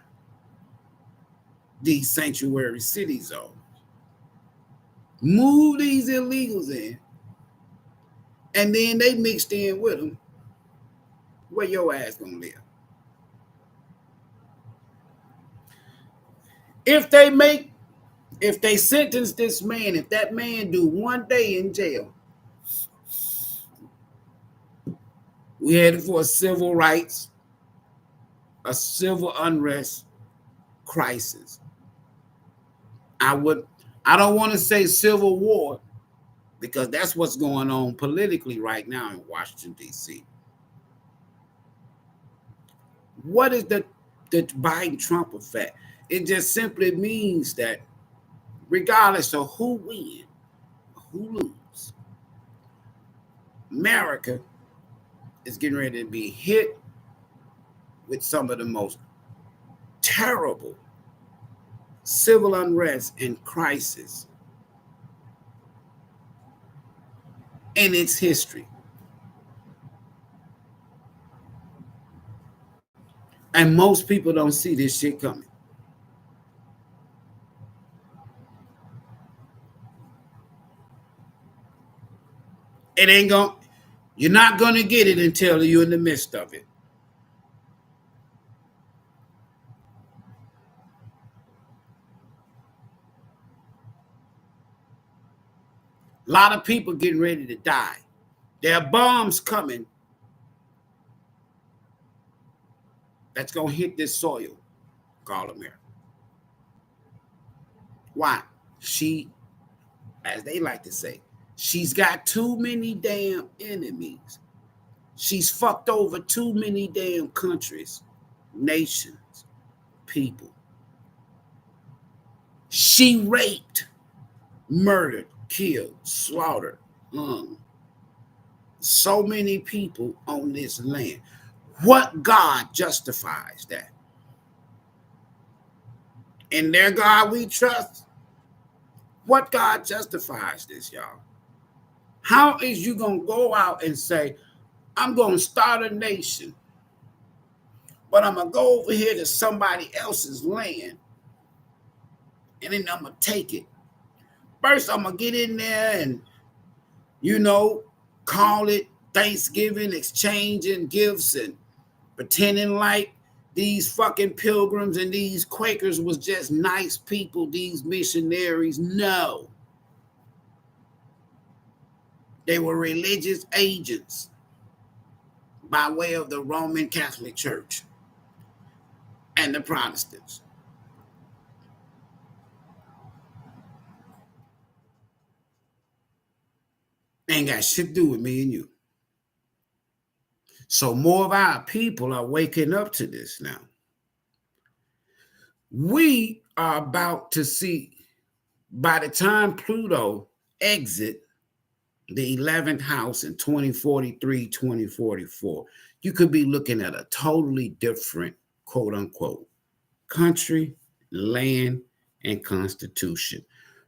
these sanctuary city zones. Move these illegals in, and then they mixed in with them. Where your ass gonna live? If they sentence this man, if that man do 1 day in jail, we headed for a civil rights, a civil unrest crisis. I don't want to say civil war, because that's what's going on politically right now in Washington, D.C. What is the Biden-Trump effect? It just simply means that regardless of who wins, who loses, America is getting ready to be hit with some of the most terrible civil unrest and crisis in its history. And most people don't see this shit coming. You're not gonna get it until you're in the midst of it. A lot of people getting ready to die. There are bombs coming that's gonna hit this soil called America. Why? As they like to say, she's got too many damn enemies. She's fucked over too many damn countries, nations, people. She raped, murdered, killed, slaughtered, so many people on this land. What God justifies that? In their God we trust. What God justifies this, y'all? How is you going to go out and say, I'm going to start a nation, but I'm going to go over here to somebody else's land, and then I'm going to take it. First, I'm going to get in there and, call it Thanksgiving, exchanging gifts and pretending like these fucking pilgrims and these Quakers was just nice people, these missionaries. No. They were religious agents by way of the Roman Catholic Church and the Protestants. Ain't got shit to do with me and you. So more of our people are waking up to this now. We are about to see, by the time Pluto exit the 11th house in 2043, 2044, you could be looking at a totally different, quote unquote, country, land, and constitution.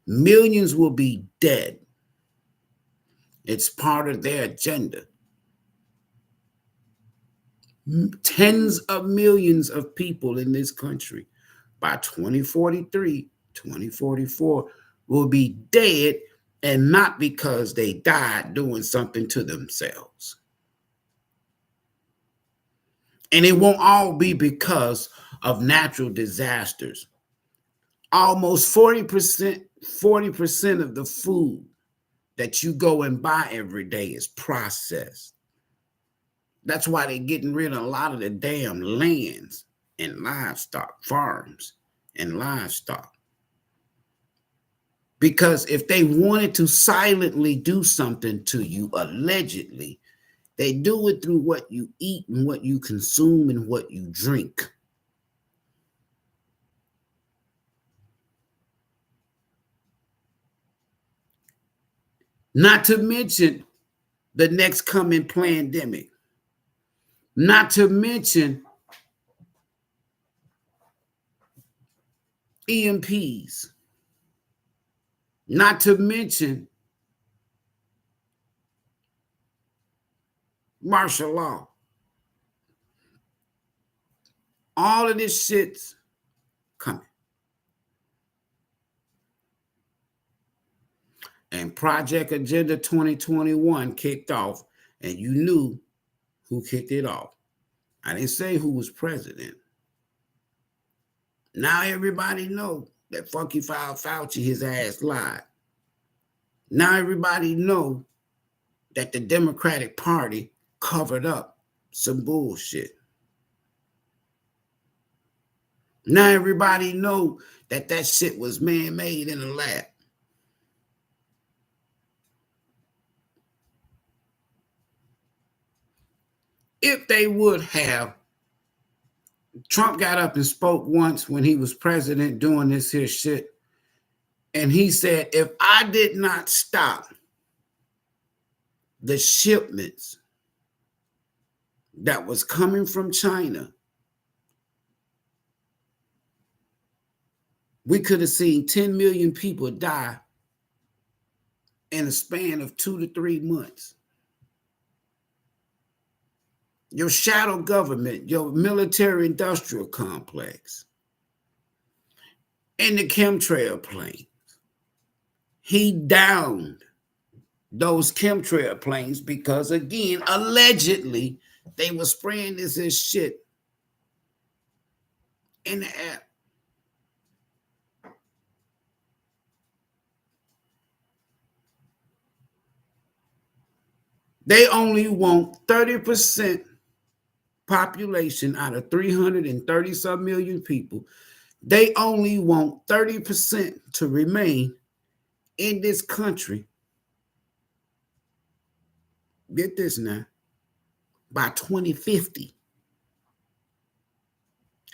Millions will be dead. It's part of their agenda. Tens of millions of people in this country by 2043, 2044 will be dead, and not because they died doing something to themselves. And it won't all be because of natural disasters. Almost 40% of the food that you go and buy every day is processed. That's why they're getting rid of a lot of the damn lands and livestock, farms and livestock. Because if they wanted to silently do something to you, allegedly, they do it through what you eat and what you consume and what you drink. Not to mention the next coming pandemic. Not to mention EMPs. Not to mention martial law. All of this shit's coming. And Project Agenda 2021 kicked off, and you knew who kicked it off. I didn't say who was president. Now everybody know that Funky Fauci, his ass lied. Now everybody know that the Democratic Party covered up some bullshit. Now everybody know that that shit was man-made in a lab. If they would have, Trump got up and spoke once when he was president doing this here shit. And he said, if I did not stop the shipments that was coming from China, we could have seen 10 million people die in a span of 2 to 3 months. Your shadow government, your military industrial complex, and the chemtrail planes. He downed those chemtrail planes because, again, allegedly, they were spraying this as shit in the air. They only want 30% population out of 330-some million people. They only want 30% to remain in this country. Get this now, by 2050.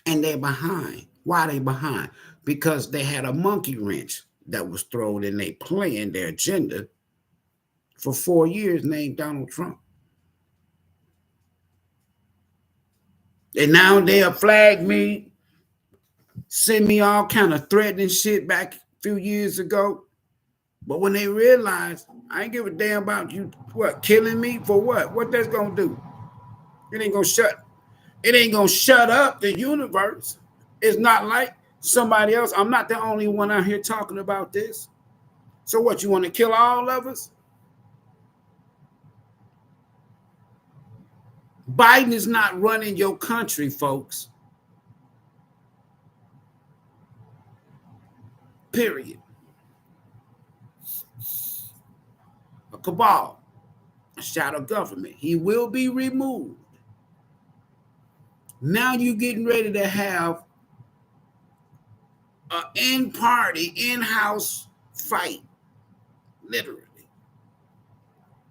And they're behind. Why are they behind? Because they had a monkey wrench that was thrown in their plan, their agenda, for 4 years named Donald Trump. And now they'll flag me, send me all kind of threatening shit back a few years ago. But when they realize I ain't give a damn about you, what, killing me for what? What that's gonna do? It ain't gonna shut up the universe. It's not like somebody else. I'm not the only one out here talking about this. So what, you want to kill all of us? Biden is not running your country, folks. Period. A cabal, a shadow government. He will be removed. Now you're getting ready to have an in-party, in-house fight, literally,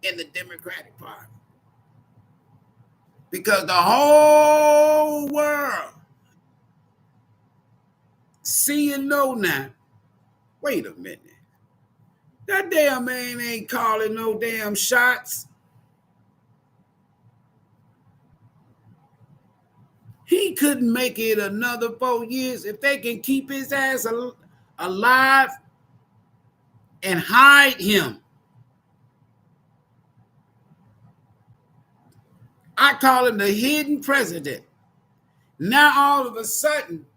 in the Democratic Party. Because the whole world see and know now, wait a minute. That damn man ain't calling no damn shots. He couldn't make it another 4 years if they can keep his ass alive and hide him. I call him the hidden president. Now all of a sudden,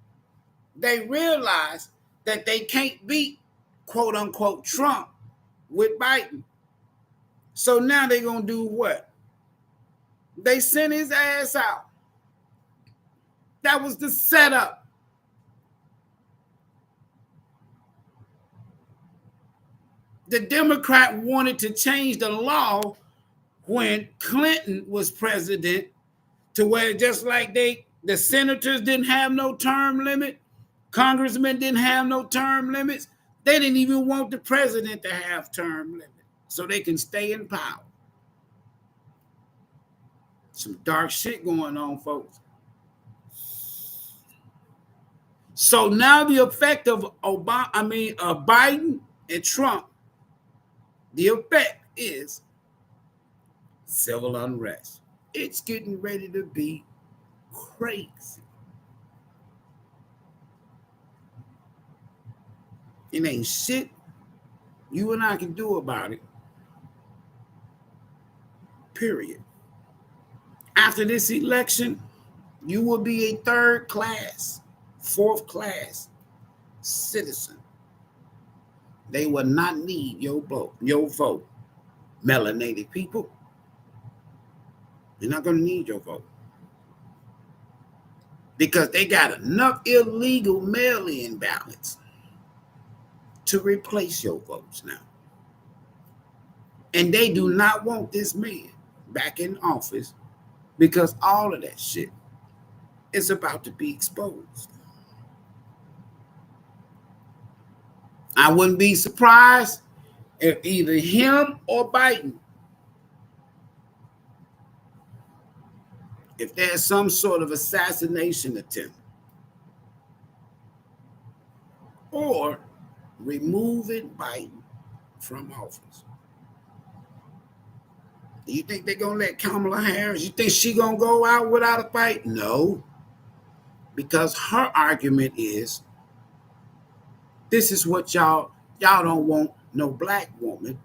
they realize that they can't beat, quote unquote, Trump with Biden. So now they're going to do what? They sent his ass out. That was the setup. The Democrat wanted to change the law when Clinton was president to where just like the senators didn't have no term limit, congressmen didn't have no term limits, they didn't even want the president to have term limit so they can stay in power. Some dark shit going on, folks. So now the effect of Biden and Trump, the effect is civil unrest. It's getting ready to be crazy. It ain't shit you and I can do about it. Period. After this election, you will be a third class, fourth class citizen. They will not need your vote. Melanated people, they're not going to need your vote. Because they got enough illegal mail-in ballots to replace your votes now. And they do not want this man back in office because all of that shit is about to be exposed. I wouldn't be surprised if either him or Biden, if there's some sort of assassination attempt or removing Biden from office. Do you think they're going to let Kamala Harris? You think she's going to go out without a fight? No. Because her argument is, this is what y'all don't want no black woman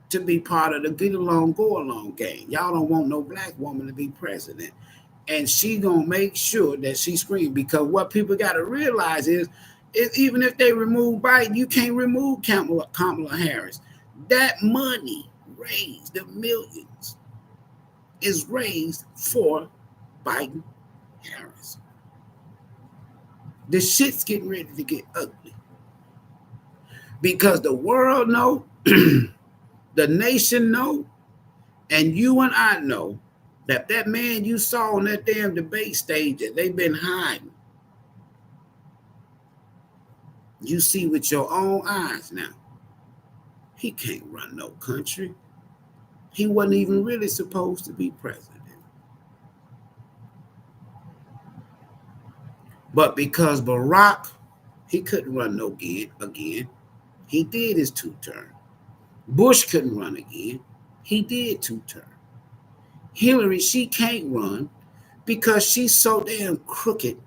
to be part of the get along, go along game. Y'all don't want no black woman to be president. And she going to make sure that she screams. Because what people got to realize is even if they remove Biden, you can't remove Kamala Harris. That money raised, the millions, is raised for Biden Harris. The shit's getting ready to get ugly. Because the world know, the nation know, and you and I know that man you saw on that damn debate stage that they've been hiding, you see with your own eyes now. He can't run no country. He wasn't even really supposed to be president. But because Barack, he couldn't run no again. He did his 2 terms. Bush couldn't run again. He did 2 terms. Hillary, she can't run because she's so damn crooked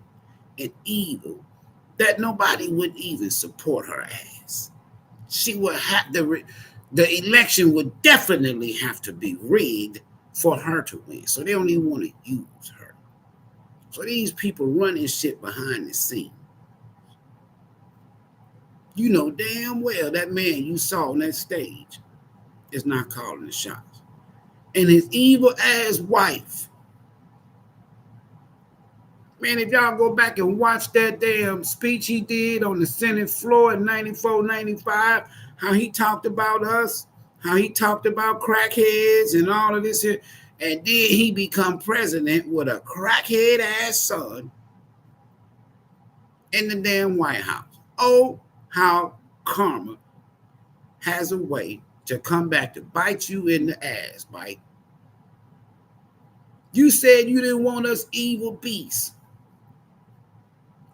and evil that nobody would even support her ass. She would have the election would definitely have to be rigged for her to win. So they don't even want to use her. So these people running shit behind the scenes. You know damn well that man you saw on that stage is not calling the shots. And his evil ass wife. Man, if y'all go back and watch that damn speech he did on the Senate floor in 94, 95, how he talked about us, how he talked about crackheads and all of this here, and then he become president with a crackhead ass son in the damn White House. Oh, how karma has a way to come back to bite you in the ass, Mike. You said you didn't want us evil beasts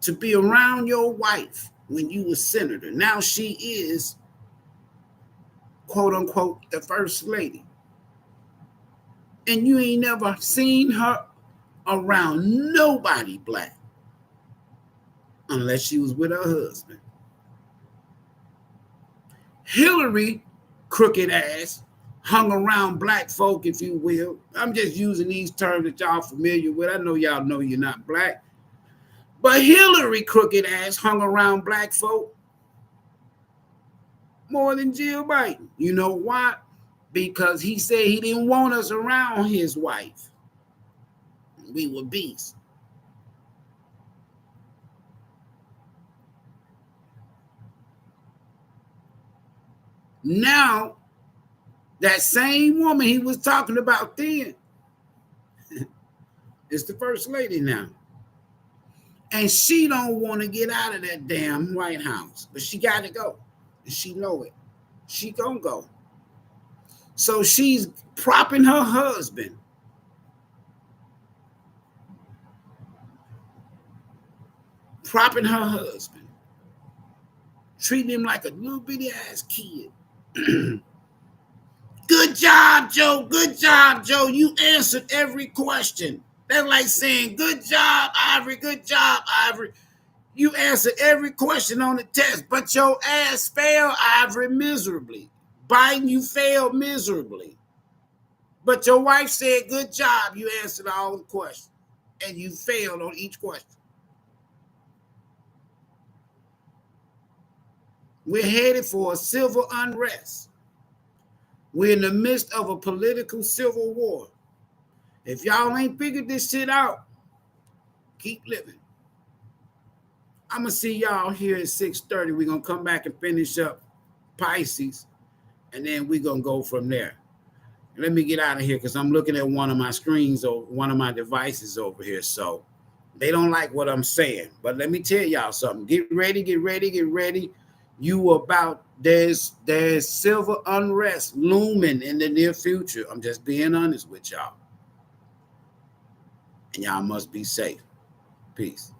to be around your wife when you were senator. Now she is, quote unquote, the first lady. And you ain't never seen her around nobody black unless she was with her husband. Hillary, crooked ass, hung around black folk, if you will. I'm just using these terms that y'all familiar with. I know y'all know you're not black. But Hillary crooked ass hung around black folk more than Jill Biden. You know why? Because he said he didn't want us around his wife. We were beasts. Now, that same woman he was talking about then is the first lady now. And she don't want to get out of that damn White House. But she got to go. And she know it. She gonna go. So she's propping her husband. Treating him like a little bitty ass kid. Good job, Joe. Good job, Joe. You answered every question. That's like saying, good job, Ivory. Good job, Ivory. You answered every question on the test, but your ass failed, Ivory, miserably. Biden, you failed miserably. But your wife said, good job. You answered all the questions, and you failed on each question. We're headed for a civil unrest. We're in the midst of a political civil war. If y'all ain't figured this shit out, keep living. I'm going to see y'all here at 6:30. We're going to come back and finish up Pisces, and then we're going to go from there. Let me get out of here because I'm looking at one of my screens or one of my devices over here. So they don't like what I'm saying. But let me tell y'all something. Get ready, get ready, get ready. There's civil unrest looming in the near future. I'm just being honest with y'all. And y'all must be safe. Peace.